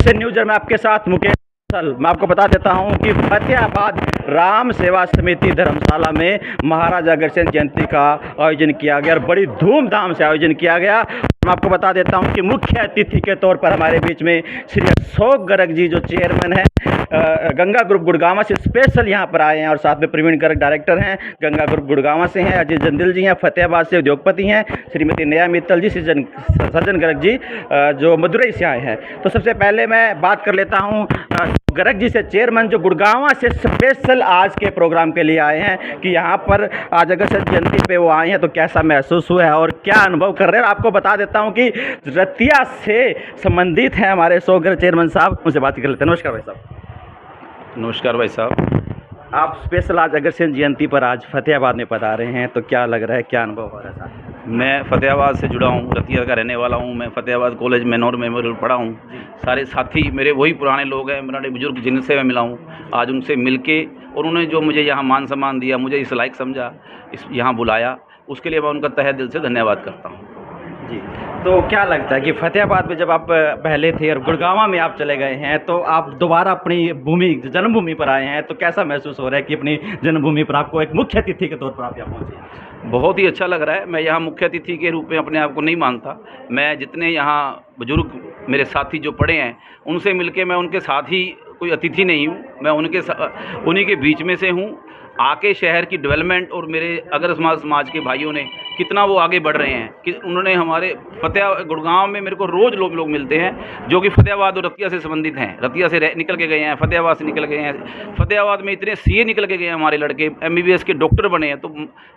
Action news में आपके साथ मुकेश सल। मैं आपको बता देता हूं कि फतेहाबाद राम सेवा समिति धर्मशाला में महाराजा अग्रसेन जयंती का आयोजन किया गया और बड़ी धूमधाम से आयोजन किया गया। मैं आपको बता देता हूं कि मुख्य अतिथि के तौर पर हमारे बीच में श्री अशोक गर्ग जी जो चेयरमैन हैं गंगा ग्रुप गुड़गांव से स्पेशल यहाँ पर आए हैं, और साथ में प्रवीण गर्ग डायरेक्टर हैं गंगा ग्रुप गुड़गांव से हैं, अजय जंदिल जी हैं फतेहाबाद से उद्योगपति हैं, श्रीमती नेहा मित्तल जी, सज्जन गर्ग जी जो मदुरई से आए हैं। तो सबसे पहले मैं बात कर लेता हूँ गर्ग जी से, चेयरमैन जो गुड़गांव से स्पेशल आज के प्रोग्राम के लिए आए हैं कि यहाँ पर आज अग्रसेन जयंती पे वो आए हैं, तो कैसा महसूस हुआ है और क्या अनुभव कर रहे हैं। आपको बता देता हूँ कि रतिया से संबंधित हैं हमारे अशोक गर्ग चेयरमैन साहब, उनसे बात कर लेते हैं। नमस्कार भाई साहब। नमस्कार भाई साहब। आप स्पेशल आज अग्रसेन जयंती पर आज फतेहाबाद में पधारे हैं, तो क्या लग रहा है, क्या अनुभव हो रहा है साहब? मैं फतेहाबाद से जुड़ा हूँ, रतिया का रहने वाला हूँ। मैं फतेहाबाद कॉलेज मैनोर मेमोरियल पढ़ा हूँ। सारे साथी मेरे वही पुराने लोग हैं, मेरे बुजुर्ग जिनसे मैं मिला हूँ। आज उनसे मिलके और उन्होंने जो मुझे यहाँ मान सम्मान दिया, मुझे इस लायक समझा, इस यहाँ बुलाया, उसके लिए मैं उनका तहे दिल से धन्यवाद करता हूँ जी। तो क्या लगता है कि फतेहाबाद में जब आप पहले थे और गुड़गांव में आप चले गए हैं, तो आप दोबारा अपनी भूमि जन्मभूमि पर आए हैं, तो कैसा महसूस हो रहा है कि अपनी जन्मभूमि पर आपको एक मुख्य अतिथि के तौर पर आप यहाँ पहुँचे? बहुत ही अच्छा लग रहा है। मैं यहाँ मुख्य अतिथि के रूप में अपने आप को नहीं मानता। मैं जितने यहाँ बुजुर्ग मेरे साथी जो पढ़े हैं उनसे मिलके मैं उनके साथ ही कोई अतिथि नहीं हूँ, मैं उन्हीं के बीच में से हूँ। आके शहर की डेवलपमेंट और मेरे अगर समाज के भाइयों ने कितना वो आगे बढ़ रहे हैं कि उन्होंने हमारे गुड़गांव में मेरे को रोज़ लोग मिलते हैं जो कि फतेहाबाद और रतिया से संबंधित हैं। रतिया से निकल के गए हैं, फतेहाबाद से निकल गए हैं। फतेहाबाद में इतने सीए निकल के गए हैं हमारे लड़के, एमबीबीएस के डॉक्टर बने हैं। तो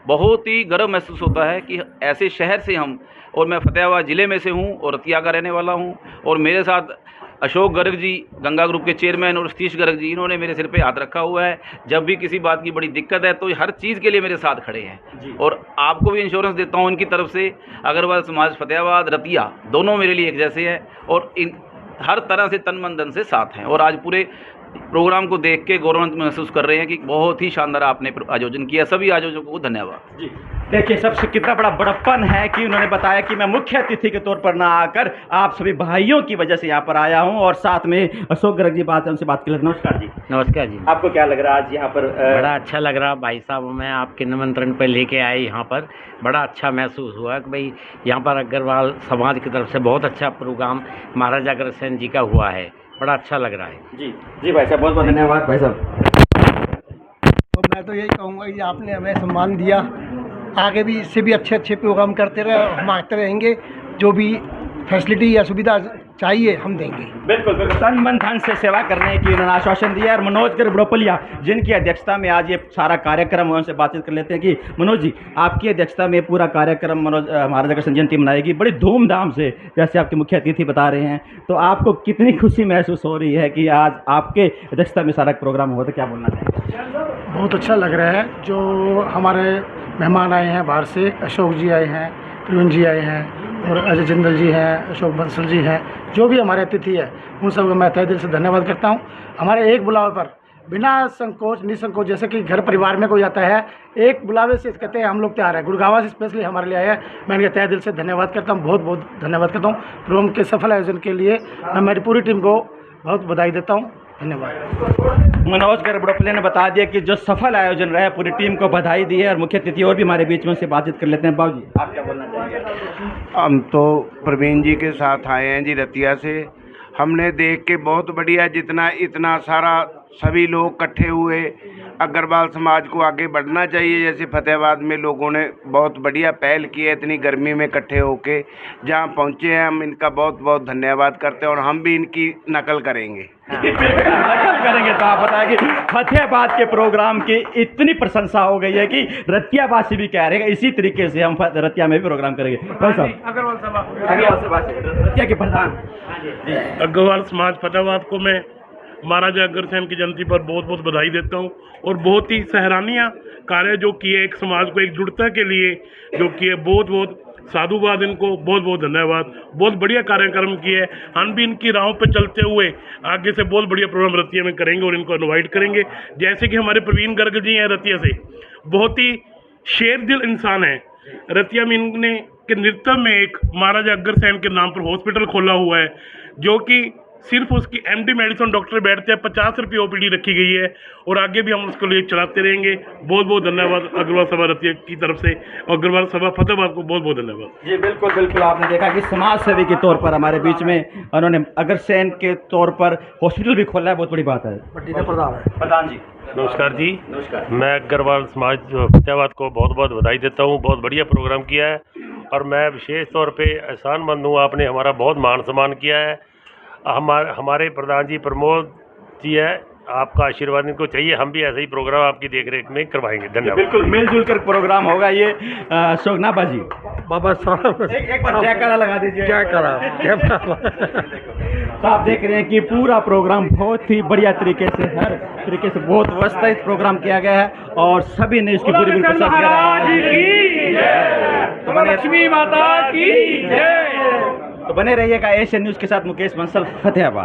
बहुत ही गर्व महसूस होता है कि ऐसे शहर से हम, और मैं फतेहाबाद ज़िले में से हूँ और रतिया का रहने वाला हूँ। और मेरे साथ अशोक गर्ग जी गंगा ग्रुप के चेयरमैन और सतीश गर्ग जी, इन्होंने मेरे सिर पे हाथ रखा हुआ है। जब भी किसी बात की बड़ी दिक्कत है तो हर चीज़ के लिए मेरे साथ खड़े हैं। और आपको भी इंश्योरेंस देता हूँ इनकी तरफ से, अग्रवाल समाज फतेहाबाद रतिया दोनों मेरे लिए एक जैसे हैं और इन हर तरह से तन मन धन से साथ हैं। और आज पूरे प्रोग्राम को देख के गौरवान्वित महसूस कर रहे हैं कि बहुत ही शानदार आपने आयोजन किया। सभी आयोजकों को धन्यवाद जी। देखिए सबसे कितना बड़ा बड़प्पन है कि उन्होंने बताया कि मैं मुख्य अतिथि के तौर पर ना आकर आप सभी भाइयों की वजह से यहाँ पर आया हूँ, और साथ में अशोक गर्ग जी उनसे बात कर लेते। नमस्कार जी। नमस्कार जी। आपको क्या लग रहा है आज यहाँ पर? बड़ा अच्छा लग रहा भाई साहब, मैं आपके निमंत्रण पर लेके आए यहाँ पर, बड़ा अच्छा महसूस हुआ कि भाई यहाँ पर अग्रवाल समाज की तरफ से बहुत अच्छा प्रोग्राम महाराजा अग्रसेन जी का हुआ है। बड़ा अच्छा लग रहा है जी। जी भाई साहब, बहुत बहुत धन्यवाद भाई साहब। तो मैं तो यही कहूँगा कि आपने हमें सम्मान दिया, आगे भी इससे भी अच्छे प्रोग्राम करते रहे, हम आते रहेंगे। जो भी फैसिलिटी या सुविधा चाहिए हम देंगे। बिल्कुल बिल्कुल, तन मन धन से सेवा करने की उन्होंने आश्वासन दिया। और मनोज गर्ग बड़ोपलिया जिनकी अध्यक्षता में आज ये सारा कार्यक्रम, उनसे बातचीत कर लेते हैं कि मनोज जी, आपकी अध्यक्षता में पूरा कार्यक्रम महाराजा अग्रसेन जयंती मनाएगी बड़ी धूमधाम से, जैसे आपके मुख्य अतिथि बता रहे हैं, तो आपको कितनी खुशी महसूस हो रही है कि आज आपके अध्यक्षता में सारा प्रोग्राम हुआ, तो क्या बोलना चाहेंगे? बहुत अच्छा लग रहा है। जो हमारे मेहमान आए हैं बाहर से, अशोक जी आए हैं, प्रवीण जी आए हैं और अजय जिंदल जी हैं, अशोक बंसल जी हैं, जो भी हमारे अतिथि हैं उन सबको मैं तहे दिल से धन्यवाद करता हूं। हमारे एक बुलावे पर बिना संकोच निसंकोच, जैसे कि घर परिवार में कोई आता है, एक बुलावे से कहते हैं हम लोग तैयार हैं। गुड़गांव से स्पेशली हमारे लिए आए हैं, मैं इनके तहे दिल से धन्यवाद करता हूँ, बहुत बहुत धन्यवाद करता हूँ। प्रोग्राम के सफल आयोजन के लिए मैं मेरी पूरी टीम को बहुत बधाई देता हूँ। धन्यवाद। मनोज गर्ग बड़ोपलिया ने बता दिया कि जो सफल आयोजन रहा है, पूरी टीम को बधाई दी है। और मुख्य अतिथि और भी हमारे बीच में, उनसे बातचीत कर लेते हैं। बाबू जी, आप क्या बोलना चाहेंगे? हम तो प्रवीण जी के साथ आए हैं जी रतिया से। हमने देख के बहुत बढ़िया, जितना इतना सारा सभी लोग इकट्ठे हुए, अग्रवाल समाज को आगे बढ़ना चाहिए। जैसे फतेहाबाद में लोगों ने बहुत बढ़िया पहल की है, इतनी गर्मी में इकट्ठे होके जहाँ पहुँचे हैं, हम इनका बहुत बहुत धन्यवाद करते हैं और हम भी इनकी नकल करेंगे। नकल करेंगे। तो आप बताएं कि फतेहाबाद के प्रोग्राम की इतनी प्रशंसा हो गई है कि रतियावासी भी कह रहे हैं इसी तरीके से हम रतिया में भी प्रोग्राम करेंगे। भाई साहब, अग्रवाल रतिया के प्रधान अग्रवाल समाज फतेहाबाद को मैं महाराजा अग्रसेन की जयंती पर बहुत बहुत बधाई देता हूँ। और बहुत ही सराहनीय कार्य जो किए, एक समाज को एकजुटता के लिए जो किए, बहुत बहुत साधुवाद, इनको बहुत बहुत धन्यवाद। बहुत बढ़िया कार्यक्रम किए। हम भी इनकी राहों पे चलते हुए आगे से बहुत बढ़िया प्रोग्राम रतिया में करेंगे और इनको इनवाइट करेंगे। जैसे कि हमारे प्रवीण गर्ग जी हैं रतिया से, बहुत ही शेर दिल इंसान हैं। रतिया में इनने के नेतृत्व में एक महाराजा अग्रसेन के नाम पर हॉस्पिटल खोला हुआ है, जो कि सिर्फ उसकी एमडी मेडिसिन डॉक्टर बैठते हैं, 50 रुपये ओपीडी रखी गई है और आगे भी हम उसको लिए चलाते रहेंगे। बहुत बहुत धन्यवाद अग्रवाल सभा रतिया की तरफ से, और अग्रवाल सभा फतेहाबाद को बहुत बहुत धन्यवाद। जी बिल्कुल बिल्कुल, आपने देखा कि समाज सेवी के तौर पर हमारे बीच में उन्होंने अग्रसेन के तौर पर हॉस्पिटल भी खोला है, बहुत बड़ी बात है। प्रधान जी नमस्कार जी। नमस्कार। मैं अग्रवाल समाज फतेहाबाद को बहुत बहुत बधाई देता हूँ, बहुत बढ़िया प्रोग्राम किया है और मैं विशेष तौर पे एहसानमंद हूँ, आपने हमारा बहुत मान सम्मान किया है। हमारे प्रधान जी प्रमोद जी है, आपका आशीर्वाद इनको चाहिए, हम भी ऐसे ही प्रोग्राम आपकी देखरेख में करवाएंगे। धन्यवाद। बिल्कुल मिलजुल कर प्रोग्राम होगा ये। शोकनाबा जी बाबा साहब एक बार जयकारा लगा दीजिए। क्या करा तो आप देख रहे हैं कि पूरा प्रोग्राम बहुत ही बढ़िया तरीके से, हर तरीके से बहुत व्यवस्थित प्रोग्राम किया गया है और सभी ने इसकी पूरी प्रशंसा की। लक्ष्मी माता की जय। तो बने रहिएगा एशियन न्यूज़ के साथ। मुकेश बंसल, फतेहाबाद।